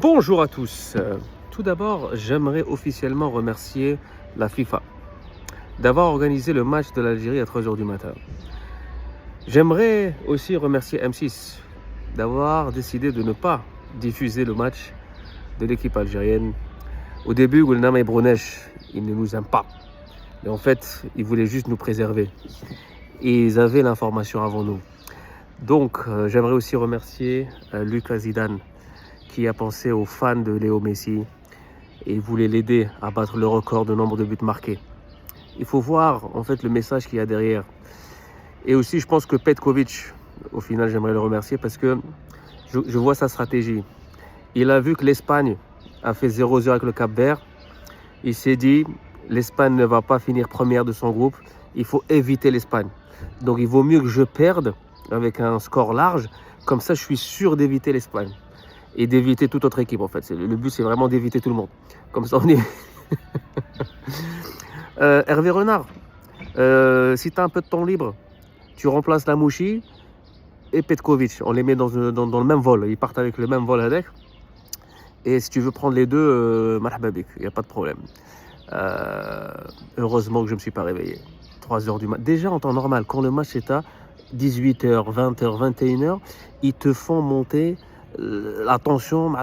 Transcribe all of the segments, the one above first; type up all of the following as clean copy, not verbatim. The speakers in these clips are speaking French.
Bonjour à tous. Tout d'abord, j'aimerais officiellement remercier la FIFA d'avoir organisé le match de l'Algérie à 3 heures du matin. J'aimerais aussi remercier M6 d'avoir décidé de ne pas diffuser le match de l'équipe algérienne. Au début, Gulnam et Brunesh, ils ne nous aiment pas. Mais en fait, ils voulaient juste nous préserver. Et ils avaient l'information avant nous. Donc, j'aimerais aussi remercier Lucas Zidane qui a pensé aux fans de Léo Messi et voulait l'aider à battre le record de nombre de buts marqués. Il faut voir en fait le message qu'il y a derrière. Et aussi, je pense que Petkovic, au final, j'aimerais le remercier parce que je vois sa stratégie. Il a vu que l'Espagne a fait 0-0 avec le Cap-Vert. Il s'est dit, l'Espagne ne va pas finir première de son groupe. Il faut éviter l'Espagne. Donc, il vaut mieux que je perde avec un score large. Comme ça, je suis sûr d'éviter l'Espagne. Et d'éviter toute autre équipe, en fait. Le but, c'est vraiment d'éviter tout le monde. Comme ça, on est... Hervé Renard, si tu as un peu de temps libre, tu remplaces la Mouchi et Petkovic. On les met dans le même vol. Ils partent avec le même vol avec. Et si tu veux prendre les deux, marhaba bik, il n'y a pas de problème. Heureusement que je ne me suis pas réveillé. 3 heures du matin. Déjà en temps normal, quand le match est à 18h, 20h, 21h, ils te font monter la tension.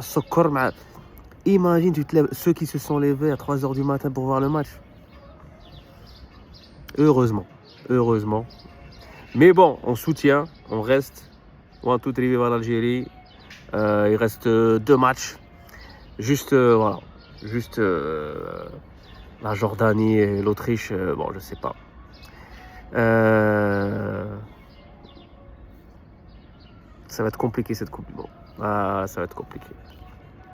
Imagine, tu te lèves, ceux qui se sont levés à 3 heures du matin pour voir le match. Heureusement. Mais bon, on soutient, on reste. One, two, three, vive l'Algérie. Il reste 2 matchs. Juste, voilà. Juste la Jordanie et l'Autriche, bon, je sais pas. Ça va être compliqué cette Coupe du Monde. Ah, ça va être compliqué.